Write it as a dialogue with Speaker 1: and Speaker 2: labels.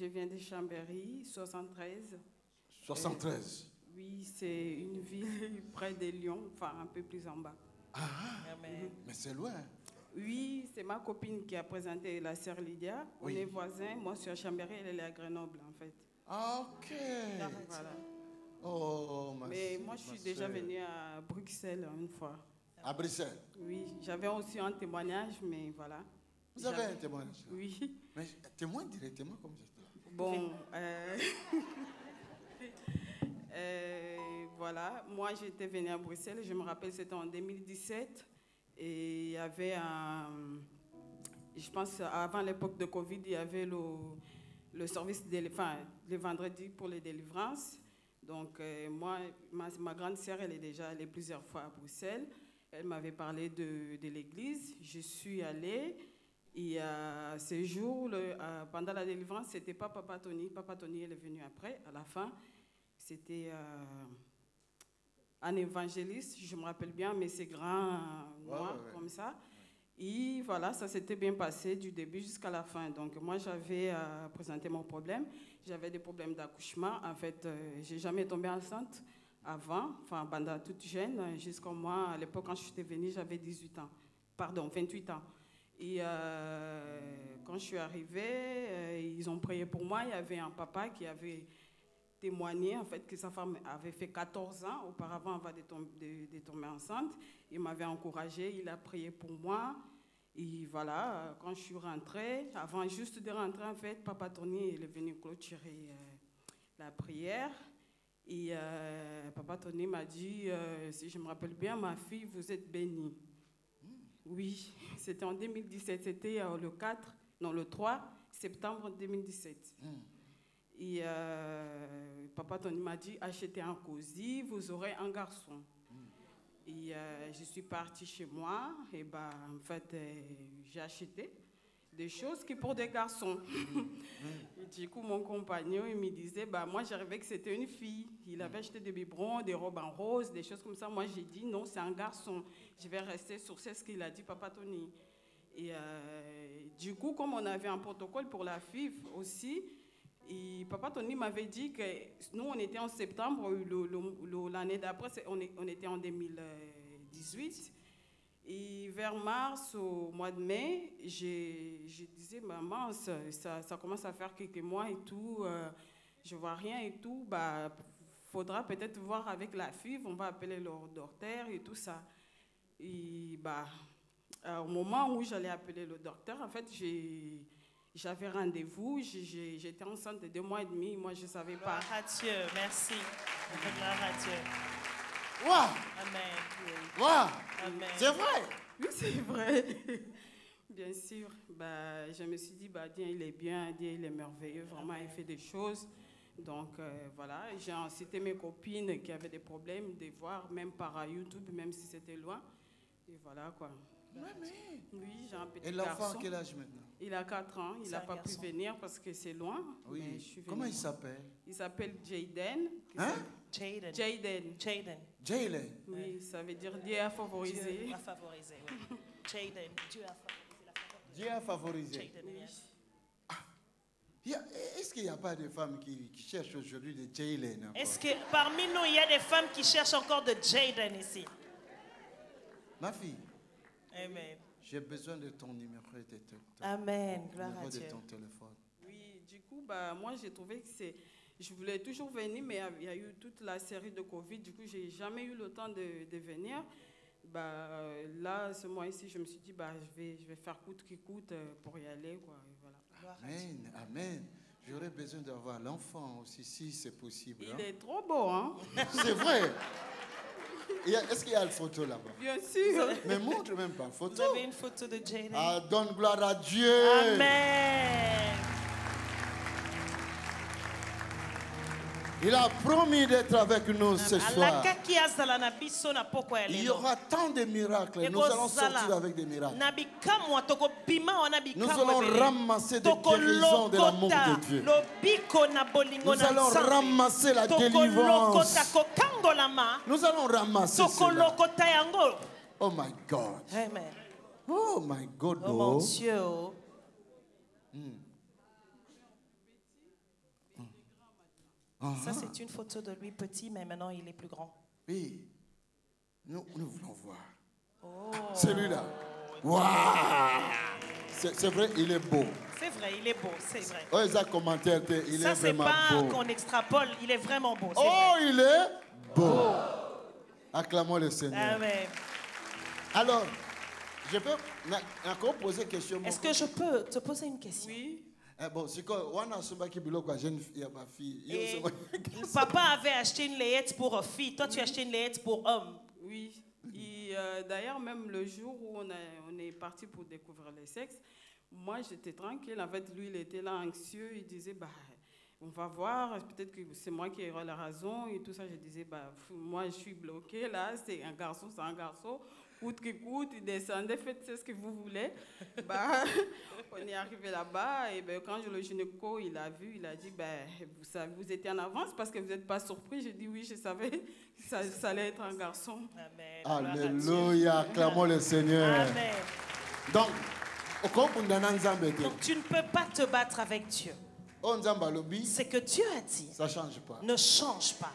Speaker 1: Je viens de Chambéry, 73.
Speaker 2: 73.
Speaker 1: Oui, c'est une ville près de Lyon, enfin un peu plus en bas.
Speaker 2: Ah, mais c'est loin.
Speaker 1: Oui, c'est ma copine qui a présenté la sœur Lydia.
Speaker 2: Oui.
Speaker 1: On est voisins. Moi, je suis à Chambéry, elle est à Grenoble, en fait.
Speaker 2: Ah, ok.
Speaker 1: Voilà.
Speaker 2: Oh,
Speaker 1: Mais moi, je suis déjà venue à Bruxelles une fois.
Speaker 2: À Bruxelles?
Speaker 1: Oui, j'avais aussi un témoignage, mais voilà.
Speaker 2: Vous avez un témoignage?
Speaker 1: Oui.
Speaker 2: Mais témoin directement comme ça.
Speaker 1: Bon, voilà. Moi, j'étais venue à Bruxelles. Je me rappelle, c'était en 2017. Et il y avait je pense, avant l'époque de Covid, il y avait le service, le vendredi pour les délivrances. Donc, moi, ma grande sœur, elle est déjà allée plusieurs fois à Bruxelles. Elle m'avait parlé de l'église. Je suis allée. Et ce jour, pendant la délivrance, ce n'était pas Papa Tony. Papa Tony, elle est venu après, à la fin. C'était un évangéliste, je me rappelle bien, mais c'est grand, noir, comme ça. Et voilà, ça s'était bien passé du début jusqu'à la fin. Donc, moi, j'avais présenté mon problème. J'avais des problèmes d'accouchement. En fait, je n'ai jamais tombé enceinte avant, enfin, pendant toute jeune. Jusqu'à moi, à l'époque, quand je suis venue, j'avais 28 ans. Et quand je suis arrivée, ils ont prié pour moi. Il y avait un papa qui avait témoigné en fait que sa femme avait fait 14 ans auparavant avant de tomber enceinte. Il m'avait encouragée, il a prié pour moi. Et voilà, quand je suis rentrée, avant juste de rentrer en fait, Papa Tony est venu clôturer la prière. Et Papa Tony m'a dit, si je me rappelle bien, ma fille, vous êtes bénie. Oui, c'était en 2017, c'était le 3 septembre 2017. Et Papa Tony m'a dit, achetez un cosy, vous aurez un garçon. Et je suis partie chez moi, et en fait, j'ai acheté des choses qui pour des garçons. Et du coup, mon compagnon, il me disait, moi, j'arrivais que c'était une fille. Il avait acheté des biberons, des robes en rose, des choses comme ça. Moi, j'ai dit, non, c'est un garçon. Je vais rester sur ce qu'il a dit, Papa Tony. Et du coup, comme on avait un protocole pour la FIV aussi, et Papa Tony m'avait dit que nous, on était en septembre, l'année d'après, on était en 2018. Et vers mars, au mois de mai, je disais, maman, ça commence à faire quelques mois et tout, je vois rien et tout, faudra peut-être voir avec la FIV, on va appeler le docteur et tout ça. Et au moment où j'allais appeler le docteur, en fait, j'avais rendez-vous, j'étais enceinte de 2 mois et demi, moi je ne savais pas.
Speaker 3: Gloire à Dieu, merci. Gloire à Dieu.
Speaker 2: Wow.
Speaker 3: Amen.
Speaker 2: Wow.
Speaker 3: Amen.
Speaker 2: C'est vrai?
Speaker 1: Oui, c'est vrai. Bien sûr. Je me suis dit, Dieu, il est bien, Dieu, il est merveilleux. Vraiment, il fait des choses. Donc, voilà. J'ai incité mes copines qui avaient des problèmes de voir, même par YouTube, même si c'était loin. Et voilà, quoi. Oui, j'ai un petit garçon.
Speaker 2: Et l'enfant, quel âge maintenant?
Speaker 1: Il a 4 ans. Il n'a pas pu venir parce que c'est loin.
Speaker 2: Oui.
Speaker 1: Mais je suis
Speaker 2: Comment il s'appelle?
Speaker 1: Il s'appelle Jayden.
Speaker 2: Hein?
Speaker 1: Jayden.
Speaker 3: Jayden.
Speaker 1: Oui, ça veut dire Dieu a favorisé.
Speaker 3: Dieu a favorisé, oui. Jayden. Dieu a favorisé la faveur.
Speaker 2: Dieu a favorisé.
Speaker 3: Jayden, yes.
Speaker 2: Est-ce qu'il n'y a pas de femmes qui cherchent aujourd'hui de Jaylen?
Speaker 3: Est-ce que parmi nous, il y a des femmes qui cherchent encore de Jayden ici?
Speaker 2: Ma fille.
Speaker 3: Amen.
Speaker 2: J'ai besoin de ton numéro et de
Speaker 3: Amen. Gloire à Dieu.
Speaker 2: de ton téléphone.
Speaker 1: Oui, du coup, moi, j'ai trouvé que je voulais toujours venir, mais il y a eu toute la série de Covid. Du coup, je n'ai jamais eu le temps de venir. Là, ce mois-ci, je me suis dit, je vais faire coûte qui coûte pour y aller, quoi. Et voilà.
Speaker 2: Amen, amen. J'aurais besoin d'avoir l'enfant aussi, si c'est possible.
Speaker 1: Il est trop beau, hein?
Speaker 2: C'est vrai. Est-ce qu'il y a une photo là-bas?
Speaker 1: Bien sûr.
Speaker 2: Mais montre même pas photo.
Speaker 3: Vous avez une photo de Jayden?
Speaker 2: Ah, donne gloire à Dieu.
Speaker 3: Amen.
Speaker 2: Il a promis d'être avec nous ce soir. Il y aura tant de miracles. Nous allons sortir avec des miracles. Nous allons ramasser des guérisons de l'amour de Dieu. Nous allons ramasser la délivrance. Nous allons ramasser cela. Oh my God.
Speaker 3: Amen.
Speaker 2: Oh my God.
Speaker 3: Oh mon Dieu. Ça, c'est une photo de lui petit, mais maintenant, il est plus grand.
Speaker 2: Oui. Nous voulons voir.
Speaker 3: Oh.
Speaker 2: Celui-là. Waouh! C'est vrai, il est beau.
Speaker 3: C'est vrai, il est beau, c'est vrai.
Speaker 2: Oh, les commentaires, il est vraiment beau.
Speaker 3: Ça, c'est pas qu'on extrapole, il est vraiment beau.
Speaker 2: Oh, vrai. Il est beau. Acclamons le Seigneur.
Speaker 3: Amen.
Speaker 2: Alors, je peux encore poser une question.
Speaker 3: Est-ce que je peux te poser une question?
Speaker 1: Oui.
Speaker 2: Bon, c'est quoi? Ma fille.
Speaker 1: Papa avait acheté une layette pour fille. Toi, tu as acheté une layette pour homme. Oui. D'ailleurs, même le jour où on est parti pour découvrir les sexes, moi, j'étais tranquille. En fait, lui, il était là anxieux. Il disait, bah, on va voir. Peut-être que c'est moi qui aurai la raison et tout ça. Je disais, bah, moi, je suis bloquée là. C'est un garçon, c'est un garçon. Coûte que coûte, il descendait, faites ce que vous voulez. Bah, on est arrivé là-bas et ben, quand le gynéco il a vu, il a dit ben, vous savez, vous étiez en avance parce que vous n'êtes pas surpris. J'ai dit oui, je savais que ça allait être un garçon.
Speaker 3: Amen.
Speaker 2: Alléluia, acclamons le Seigneur.
Speaker 3: Amen.
Speaker 2: Donc
Speaker 3: tu ne peux pas te battre avec Dieu. Ce que Dieu a dit
Speaker 2: ça change pas.
Speaker 3: Ne change pas.